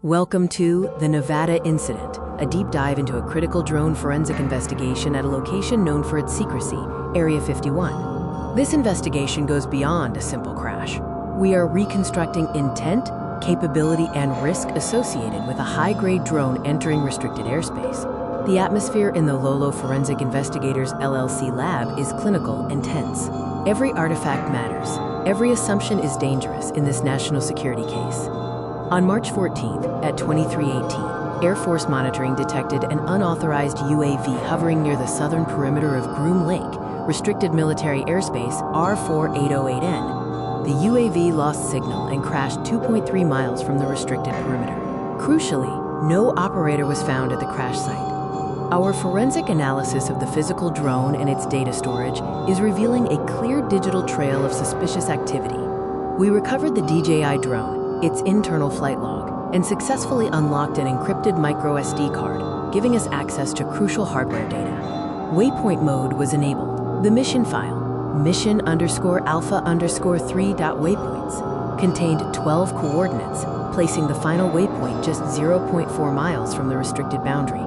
Welcome to the Nevada Incident, a deep dive into a critical drone forensic investigation at a location known for its secrecy, Area 51. This investigation goes beyond a simple crash. We are reconstructing intent, capability, and risk associated with a high-grade drone entering restricted airspace. The atmosphere in the Lolo Forensic Investigators LLC lab is clinical and tense. Every artifact matters. Every assumption is dangerous in this national security case. On March 14th, at 2318, Air Force monitoring detected an unauthorized UAV hovering near the southern perimeter of Groom Lake, restricted military airspace R4808N. The UAV lost signal and crashed 2.3 miles from the restricted perimeter. Crucially, no operator was found at the crash site. Our forensic analysis of the physical drone and its data storage is revealing a clear digital trail of suspicious activity. We recovered the DJI drone, its internal flight log, and successfully unlocked an encrypted microSD card, giving us access to crucial hardware data. Waypoint mode was enabled. The mission file, mission_alpha_3.waypoints, contained 12 coordinates, placing the final waypoint just 0.4 miles from the restricted boundary.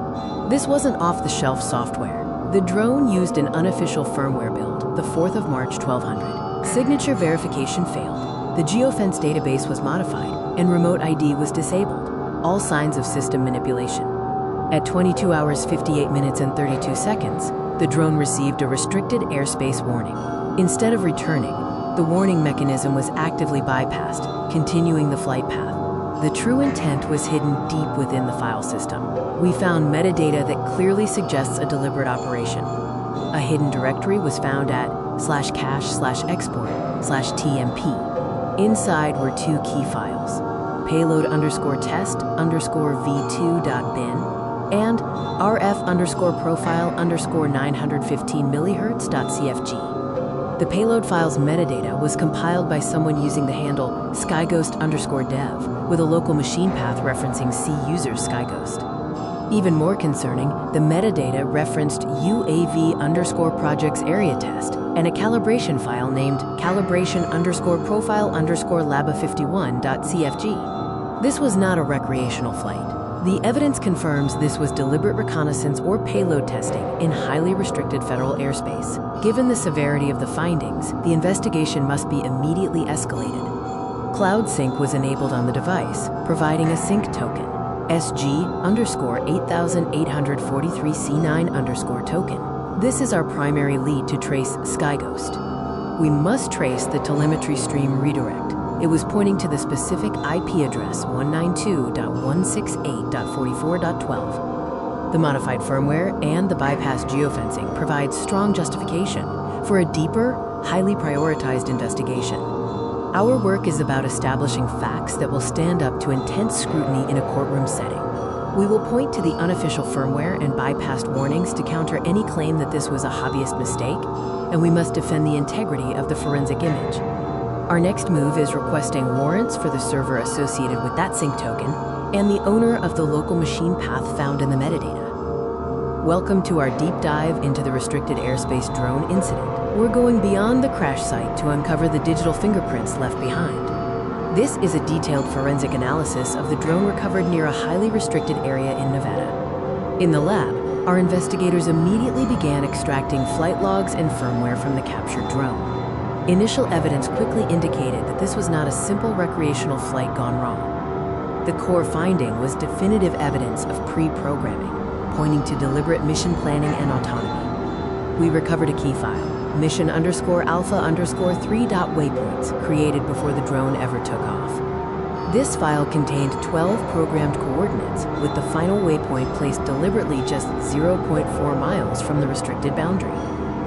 This wasn't off-the-shelf software. The drone used an unofficial firmware build, the 4th of March 1200. Signature verification failed. The geofence database was modified, and remote ID was disabled, all signs of system manipulation. At 22 hours 58 minutes and 32 seconds, the drone received a restricted airspace warning. Instead of returning, the warning mechanism was actively bypassed, continuing the flight path. The true intent was hidden deep within the file system. We found metadata that clearly suggests a deliberate operation. A hidden directory was found at /cache/export/tmp. Inside were two key files, payload_test_v2.bin and rf_profile_915 MHz.cfg. The payload file's metadata was compiled by someone using the handle skyghost_dev with a local machine path referencing C user skyghost. Even more concerning, the metadata referenced UAV_projects area test and a calibration file named calibration_profile_laba51.cfg. This was not a recreational flight. The evidence confirms this was deliberate reconnaissance or payload testing in highly restricted federal airspace. Given the severity of the findings, the investigation must be immediately escalated. Cloud Sync was enabled on the device, providing a sync token, SG_8843C9_ token. This is our primary lead to trace Skyghost. We must trace the telemetry stream redirect. It was pointing to the specific IP address 192.168.44.12. The modified firmware and the bypass geofencing provide strong justification for a deeper, highly prioritized investigation. Our work is about establishing facts that will stand up to intense scrutiny in a courtroom setting. We will point to the unofficial firmware and bypassed warnings to counter any claim that this was a hobbyist mistake, and we must defend the integrity of the forensic image. Our next move is requesting warrants for the server associated with that sync token and the owner of the local machine path found in the metadata. Welcome to our deep dive into the restricted airspace drone incident. We're going beyond the crash site to uncover the digital fingerprints left behind. This is a detailed forensic analysis of the drone recovered near a highly restricted area in Nevada. In the lab, our investigators immediately began extracting flight logs and firmware from the captured drone. Initial evidence quickly indicated that this was not a simple recreational flight gone wrong. The core finding was definitive evidence of pre-programming, pointing to deliberate mission planning and autonomy. We recovered a key file, mission_alpha_3.waypoints, created before the drone ever took off. This file contained 12 programmed coordinates, with the final waypoint placed deliberately just 0.4 miles from the restricted boundary.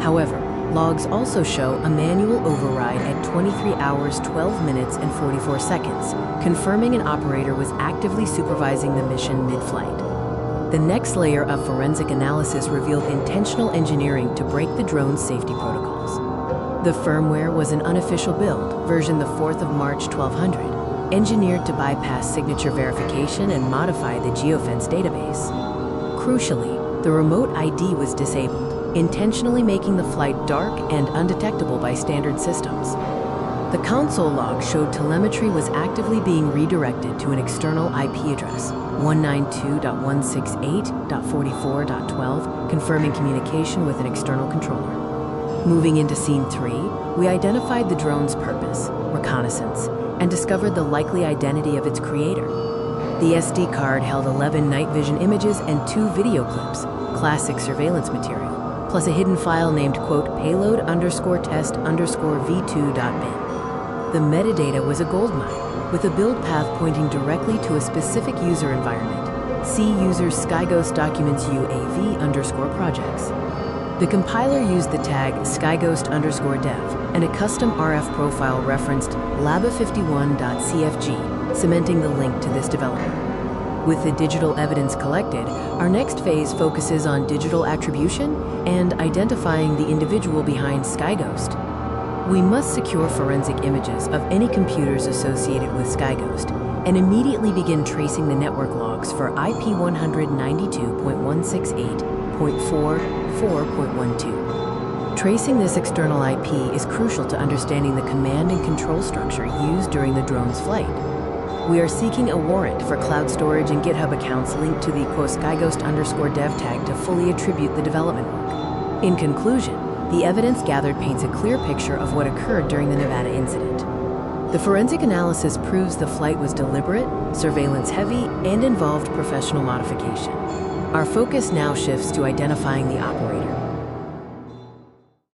However, logs also show a manual override at 23 hours 12 minutes and 44 seconds, confirming an operator was actively supervising the mission mid-flight. The next layer of forensic analysis revealed intentional engineering to break the drone's safety protocols. The firmware was an unofficial build, version the 4th of March 1200, engineered to bypass signature verification and modify the geofence database. Crucially, the remote ID was disabled, intentionally making the flight dark and undetectable by standard systems. The console log showed telemetry was actively being redirected to an external IP address, 192.168.44.12, confirming communication with an external controller. Moving into Scene 3, we identified the drone's purpose, reconnaissance, and discovered the likely identity of its creator. The SD card held 11 night vision images and 2 video clips, classic surveillance material, plus a hidden file named, quote, payload_test_v2.bin. The metadata was a goldmine, with a build path pointing directly to a specific user environment. See user SkyGhost documents UAV_projects. The compiler used the tag skyghost_dev and a custom RF profile referenced laba51.cfg, cementing the link to this development. With the digital evidence collected, our next phase focuses on digital attribution and identifying the individual behind SkyGhost. We must secure forensic images of any computers associated with SkyGhost and immediately begin tracing the network logs for IP 192.168.44.12. Tracing this external IP is crucial to understanding the command and control structure used during the drone's flight. We are seeking a warrant for cloud storage and GitHub accounts linked to the skyghost_dev tag to fully attribute the development work. In conclusion, the evidence gathered paints a clear picture of what occurred during the Nevada incident. The forensic analysis proves the flight was deliberate, surveillance-heavy, and involved professional modification. Our focus now shifts to identifying the operator,